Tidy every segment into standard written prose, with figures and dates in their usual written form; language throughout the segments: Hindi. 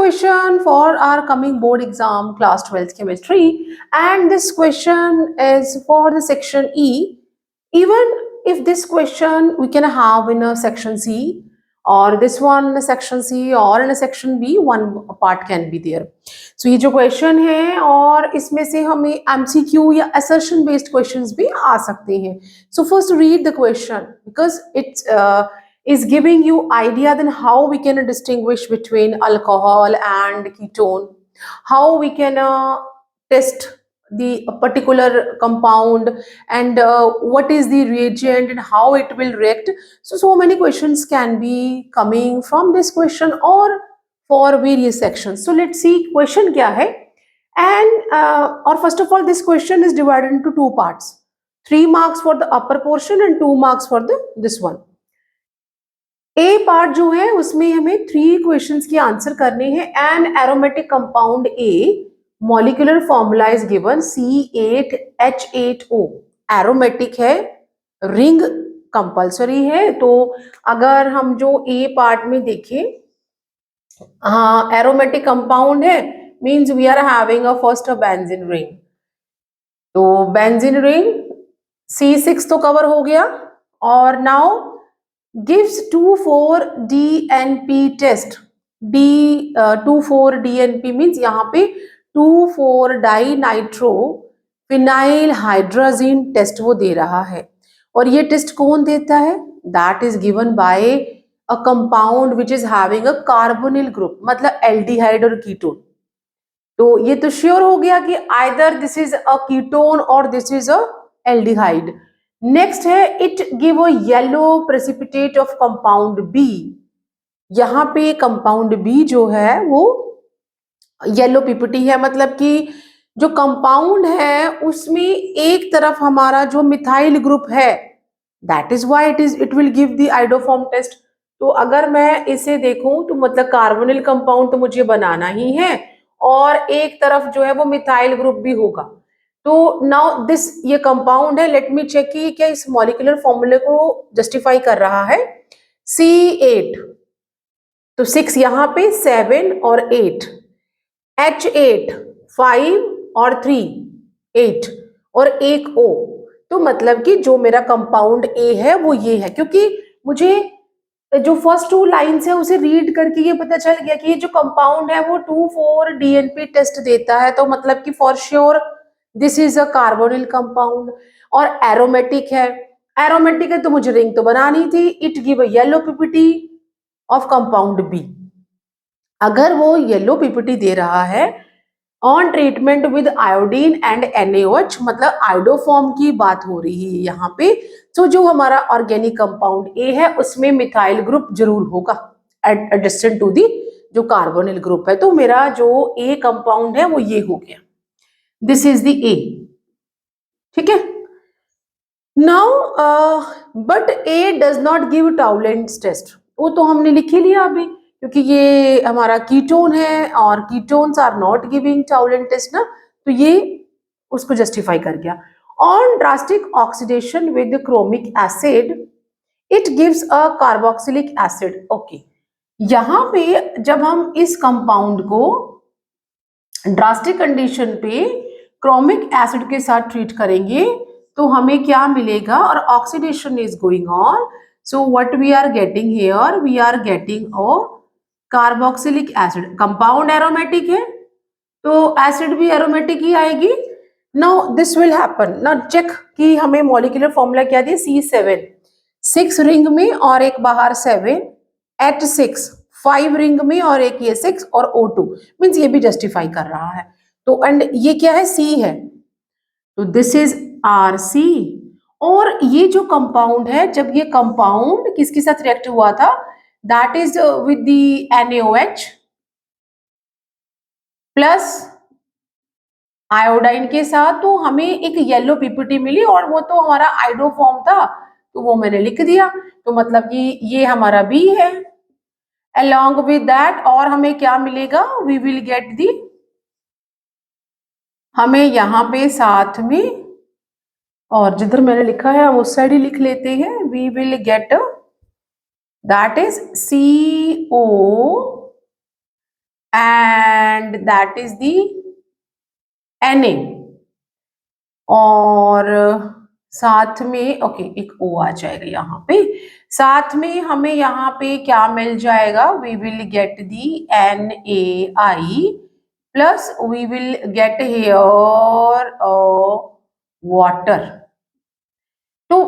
question for our coming board exam class 12th chemistry, and this question is for the section E. Even if this question we can have in a section C, or this one in a section C, or in a section B, one part can be there. So ये जो question है और इसमें से हमें MCQ या assertion based questions भी आ सकते हैं. So first read the question because it is giving you idea then how we can distinguish between alcohol and ketone, how we can test the particular compound, and what is the reagent and how it will react. So many questions can be coming from this question or for various sections. So let's see question kya hai. And or first of all, this question is divided into two parts, 3 marks for the upper portion and 2 marks for the this one. A part जो है उसमें हमें 3 क्वेश्चंस के आंसर करने हैं. An aromatic compound A, molecular formula is given C8H8O. Aromatic है, रिंग कंपल्सरी है. तो अगर हम जो ए पार्ट में देखें, हाँ एरोमेटिक कंपाउंड है means we are having a first a benzene ring. तो बेंजीन रिंग C6 तो कवर हो गया. और now gives 2,4-DNP test. 2,4-DNP means यहाँ पे 2,4-dinitrophenyl टेस्ट वो दे रहा है. और ये टेस्ट कौन देता है? That is given by a compound which is having a carbonyl group, मतलब एल्डिहाइड और कीटोन. तो ये तो श्योर हो गया कि either this is a ketone or this is a aldehyde. Next है it give a yellow precipitate of compound B. यहाँ पे कंपाउंड बी जो है वो येलो पीपीटी है, मतलब कि जो कंपाउंड है उसमें एक तरफ हमारा जो मिथाइल ग्रुप है, that is why it will give the iodoform test. तो अगर मैं इसे देखूं तो मतलब कार्बोनिल कंपाउंड तो मुझे बनाना ही है और एक तरफ जो है वो मिथाइल ग्रुप भी होगा. तो नाउ दिस ये कंपाउंड है. लेट मी चेक कि क्या इस मॉलिक्यूलर फॉर्मूले को जस्टिफाई कर रहा है. C8 तो 6 यहाँ पे, 7 और 8, H8 5 और 3 8 और एक O. तो मतलब कि जो मेरा कंपाउंड A है वो ये है, क्योंकि मुझे जो फर्स्ट 2 लाइन्स है उसे रीड करके ये पता चल गया कि ये जो कंपाउंड है वो 2,4-DNP टेस्ट देता है. तो मतलब कि for sure this is a carbonyl compound. और एरोमेटिक है, एरोमेटिक है तो मुझे रिंग तो बनानी थी. It give a yellow PPT of compound B. अगर वो येलो पीपीटी दे रहा है on treatment with iodine and NaOH, मतलब आइडोफॉर्म की बात हो रही है यहाँ पे. तो जो हमारा ऑर्गेनिक कंपाउंड ए है उसमें मिथाइल ग्रुप जरूर होगा एडजेसेंट टू दी जो कार्बोनिल ग्रुप है. तो मेरा जो ए कंपाउंड है वो ये हो गया. This is the A. ठीक है. Now but A does not give Tollens test. वो तो हमने लिख ही लिया अभी, क्योंकि ये हमारा कीटोन है और ketones are not giving Tollens test ना. तो ये उसको जस्टिफाई कर गया. On drastic oxidation with chromic acid it gives a carboxylic acid. Okay, यहाँ पे जब हम इस कंपाउंड को ड्रास्टिक कंडीशन पे क्रोमिक एसिड के साथ ट्रीट करेंगे तो हमें क्या मिलेगा, और oxidation is going on. So what we are getting here, we are getting a carboxylic acid. Compound aromatic है तो एसिड भी एरोमेटिक ही आएगी. Now this will happen. Now check कि हमें मॉलिक्यूलर फॉर्मूला क्या दिया, C7 6 रिंग में और एक बाहर 7, H6 5 रिंग में और एक ये 6 और O2 मीन्स ये भी जस्टिफाई कर रहा है. तो एंड ये क्या है, C है, तो दिस इज RC. और ये जो कंपाउंड है, जब ये कंपाउंड किसके साथ रिएक्ट हुआ था, that is with the NaOH plus iodine के साथ. तो हमें एक येलो पीपीटी मिली और वो तो हमारा आइडोफॉर्म था तो वो मैंने लिख दिया. तो मतलब कि ये हमारा B है. along with that और हमें क्या मिलेगा, we will get the, हमें यहाँ पे साथ में और जिधर मैंने लिखा है हम उस साइड ही लिख लेते हैं, we will get that is CO and that is the Na, और साथ में ओके एक O आ जाएगा यहाँ पे, साथ में हमें यहाँ पे क्या मिल जाएगा, we will get the NaI plus we will get here water. तो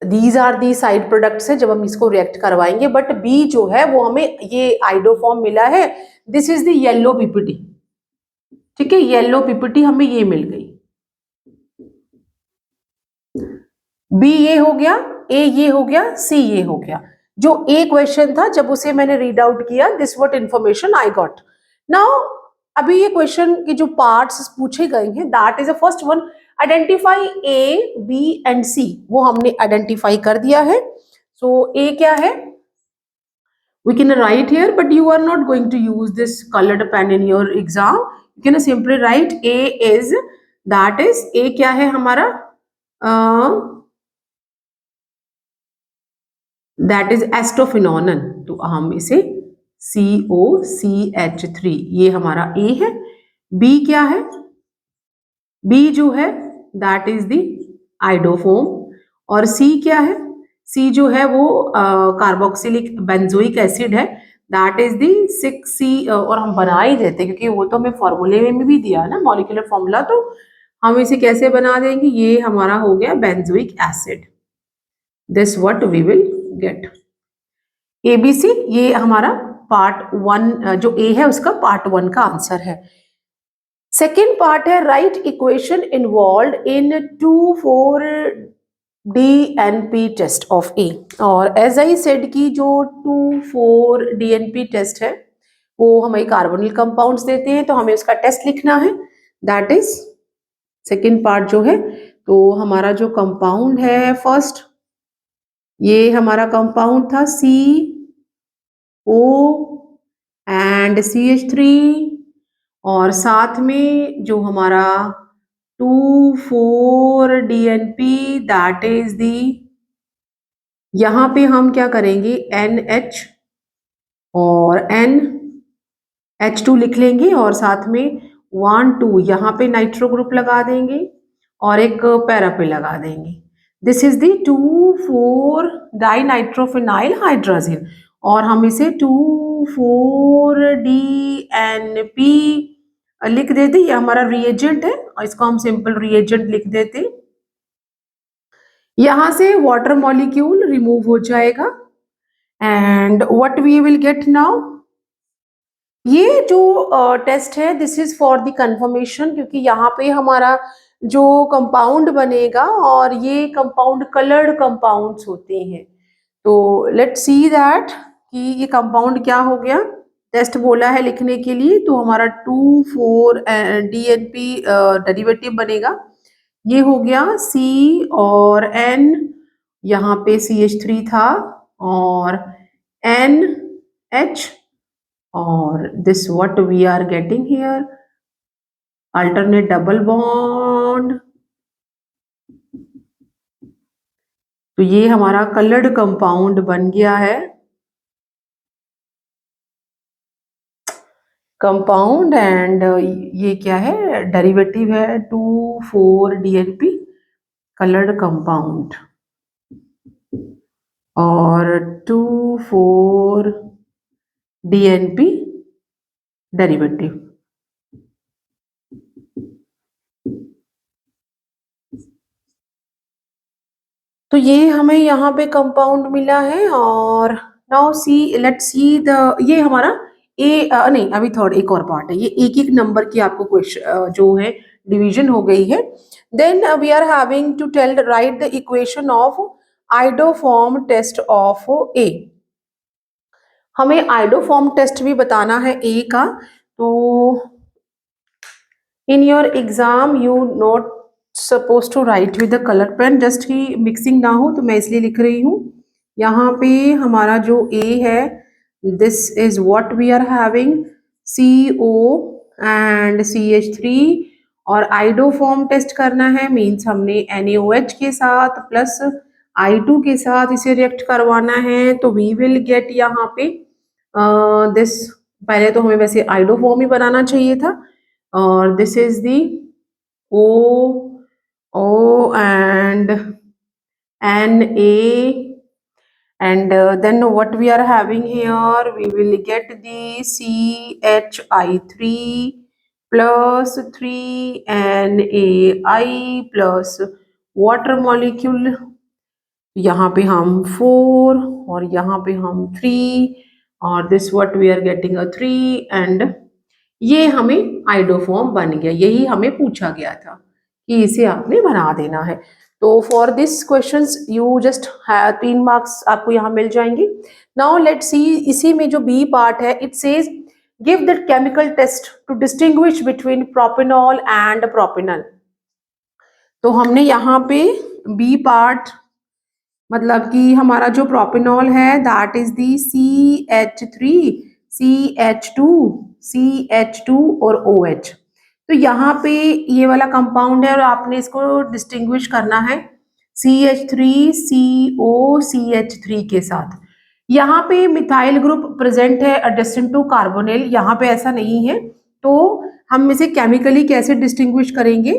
these are the side products है जब हम इसको रिएक्ट करवाएंगे, बट बी जो है वो हमें ये आइडोफॉर्म मिला है, this is the yellow PPT, ठीक है, येलो पीपीटी हमें ये मिल गई। बी ये हो गया, ए ये हो गया, सी ये हो गया। जो ए क्वेश्चन था जब उसे मैंने रीड आउट किया, this what information I got. Now अभी ये क्वेश्चन के जो पार्ट्स पूछे गए हैं, that is the first one, identify A B and C, वो हमने आइडेंटिफाई कर दिया है। सो ए क्या है, we can write here, but you are not going to use this colored pen in your exam, you can simply write A is, that is A क्या है हमारा, that is एस्टोफिनोन, तो हम इसे COCH3, ये हमारा A है। B क्या है, B जो है that is the आइडोफोम, और C क्या है, C जो है वो कार्बोक्सिलिक बेंजोइक एसिड है, दैट इज दी 6C, और हम बना ही देते क्योंकि वो तो हमें फॉर्मूले में भी दिया है ना मॉलिक्यूलर फॉर्मूला, तो हम इसे कैसे बना देंगे, ये हमारा हो गया benzoic acid, this what we will get. ABC ये हमारा पार्ट 1 जो A है उसका पार्ट 1 का आंसर है। सेकेंड पार्ट है write equation involve in 2,4-DNP test of A, और एज आई सेड की जो 2,4-DNP टेस्ट है वो हमें कार्बोनिल कंपाउंड्स देते हैं, तो हमें उसका टेस्ट लिखना है, दैट इज सेकेंड पार्ट जो है। तो हमारा जो कंपाउंड है फर्स्ट, ये हमारा कंपाउंड था CO एंड CH3, और साथ में जो हमारा 2,4-DNP दैट इज दी, यहाँ पे हम क्या करेंगे NH और NH2 लिख लेंगे, और साथ में 1,2 यहाँ पे नाइट्रो ग्रुप लगा देंगे और एक पैरा पे लगा देंगे, दिस इज दी 2,4-डाइनाइट्रोफिनाइल हाइड्रोजन, और हम इसे 2,4-DNP लिख देते, ये हमारा रिएजेंट है और इसको हम सिंपल रिएजेंट लिख देते। यहां से वाटर मॉलिक्यूल रिमूव हो जाएगा, and what we will get now, ये जो टेस्ट है this is for the confirmation, क्योंकि यहाँ पे हमारा जो कंपाउंड बनेगा और ये कंपाउंड कलर्ड कंपाउंड्स होते हैं, तो लेट्स सी दैट कि ये कंपाउंड क्या हो गया, टेस्ट बोला है लिखने के लिए, तो हमारा 2,4-DNP डेरिवेटिव बनेगा, ये हो गया C और N, यहाँ पे CH3 था और NH, और this what we are getting here, alternate double bond, तो ये हमारा कलर्ड कंपाउंड बन गया है, कंपाउंड, एंड ये क्या है, डेरिवेटिव है 2,4-DNP कलर्ड कंपाउंड, और 2,4-DNP डेरिवेटिव। तो ये हमें यहाँ पे कंपाउंड मिला है, और now see let's see the, ये हमारा नहीं अभी थर्ड एक और पार्ट है, ये एक एक नंबर की आपको क्वेश्चन जो है डिवीजन हो गई है। Then we are having to tell write the equation of iodoform test of A, हमें आइडोफॉर्म टेस्ट भी बताना है ए का, तो in your exam you not suppose to write with the colour pen, just की मिक्सिंग ना हो तो मैं इसलिए लिख रही हूँ। यहाँ पे हमारा जो ए है this is what we are having CO and CH3, और आइडोफॉर्म टेस्ट करना है, मीन्स हमने NaOH के साथ प्लस I2 के साथ इसे रिएक्ट करवाना है, तो वी विल गेट यहाँ पे दिस पहले तो हमें वैसे आइडोफॉर्म ही बनाना चाहिए था, और this is the O, O and N A, and then what we are having here, we will get the CHI3 plus 3NAI plus water molecule, यहाँ पे हम 4 और यहाँ पे हम 3, और this what we are getting a 3, and ये हमें आइडोफॉर्म बन गया। यही हमें पूछा गया था कि इसे आपने बना देना है। तो for this questions you just 3 marks आपको यहाँ मिल जाएंगे। नाउ लेट्स सी, इसी में जो बी पार्ट है, it says give the chemical test to distinguish between propanol and propanal. तो हमने यहाँ पे बी पार्ट, मतलब कि हमारा जो प्रोपेनॉल है that is the CH3, CH2, CH2 और OH। तो यहाँ पे ये वाला कंपाउंड है और आपने इसको डिस्टिंग्विश करना है CH3CO CH3 के साथ। यहाँ पे मिथाइल ग्रुप प्रेजेंट है एडजेसेंट टू कार्बोनिल, यहाँ पे ऐसा नहीं है। तो हम इसे केमिकली कैसे डिस्टिंग्विश करेंगे?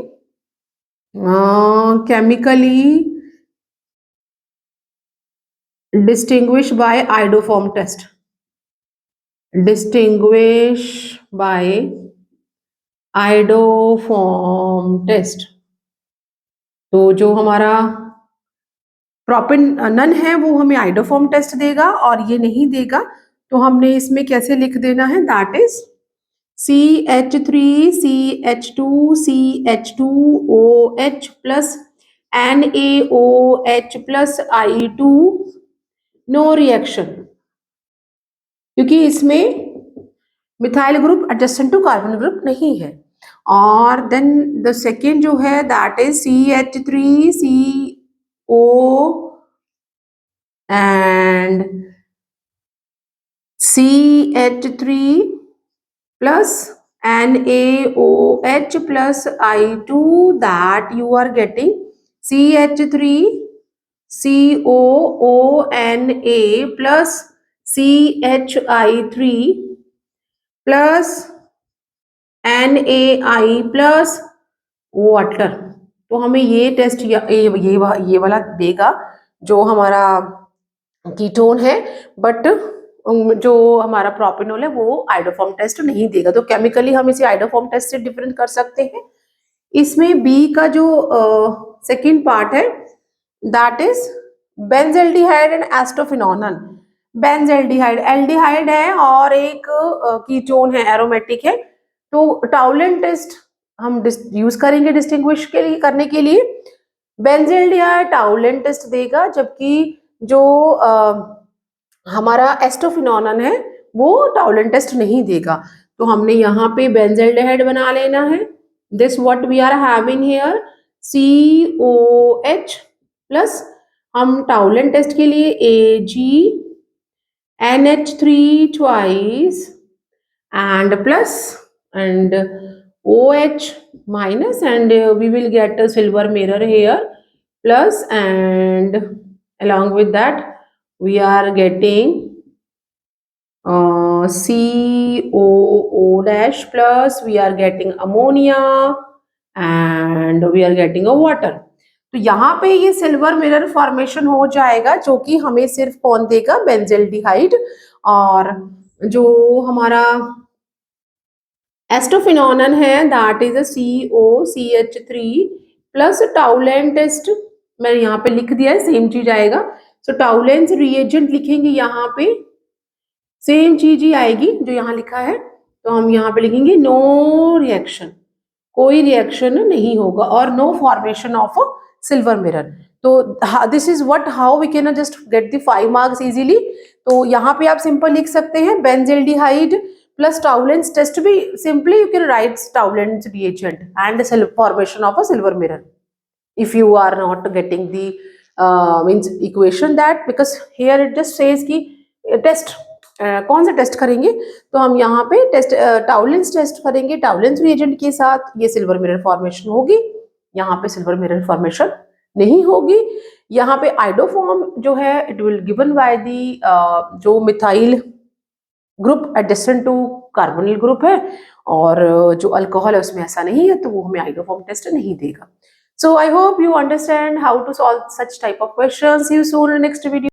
Chemically distinguish by iodoform test, distinguish by iodoform test। तो जो हमारा प्रोपिन नन है वो हमें आइडोफॉर्म टेस्ट देगा, और ये नहीं देगा तो हमने इसमें कैसे लिख देना है, that is CH3 CH2 CH2OH plus NaOH plus I2, no reaction, क्योंकि इसमें methyl group adjacent to carbon group नहीं है। और देन द सेकेंड जो है that is CH3CO and CH3 plus NaOH plus I2, that you are getting CH3COONA plus CHI3 plus NaI plus water. तो हमें ये टेस्ट ये वाला देगा जो हमारा कीटोन है, बट जो हमारा प्रोपेनॉल है वो आइडोफॉर्म टेस्ट नहीं देगा। तो केमिकली हम इसे आइडोफॉर्म टेस्ट से डिफरेंट कर सकते हैं। इसमें बी का जो सेकंड पार्ट है that is benzaldehyde and acetophenone. Benzaldehyde aldehyde है और एक कीटोन है, एरोमेटिक है। तो टाउलिन टेस्ट हम यूज करेंगे डिस्टिंग्विश के लिए, करने के लिए। बेंजल्डिहाइड टाउलिन टेस्ट देगा, जबकि जो हमारा एस्टोफिनोन है वो टाउलिन टेस्ट नहीं देगा। तो हमने यहाँ पे बेंजल्डिहाइड बना लेना है। This what we are having here COH plus हम टाउलिन टेस्ट के लिए AgNH3 twice and plus and OH minus, and we will get a silver mirror here plus, and along with that we are getting COO dash plus, we are getting ammonia and we are getting a water। तो यहाँ पे ये सिल्वर मिरर फॉर्मेशन हो जाएगा, जो कि हमें सिर्फ कौन देगा, बेंजल्डिहाइड। और जो हमारा एस्टोफिनोन है that is a COCH3 plus Tollens test मैंने यहाँ पे लिख दिया है, सेम चीज आएगा। सो टाउलेंस रिएजेंट लिखेंगे, यहाँ पे सेम चीज ही आएगी जो यहाँ लिखा है। तो हम यहाँ पे लिखेंगे नो रिएक्शन, कोई रिएक्शन नहीं होगा, और no formation of a silver mirror. तो this is what how we can just get the 5 marks easily. तो यहाँ पे आप सिंपल लिख सकते हैं बेंजल्डिहाइड plus Taulin's test भी simply you can write Taulin's reagent and the formation of a silver mirror if you are not getting the means equation that, because here it just says कि test कौन सा टेस्ट करेंगे। तो हम यहाँ पे टेस्ट टाउलिन्स टेस्ट करेंगे, टाउलिन्स रिएजेंट के साथ ये सिल्वर मिरर फॉर्मेशन होगी। यहाँ पे सिल्वर मिरर फॉर्मेशन नहीं होगी। यहाँ पे आइडोफॉर्म जो है it will given by the जो methyl group adjacent to carbonyl group है, और जो अल्कोहल है उसमें ऐसा नहीं है, तो वो हमें आइडोफॉर्म टेस्ट नहीं देगा. So I hope you understand how to solve such type of questions. See you soon in next video.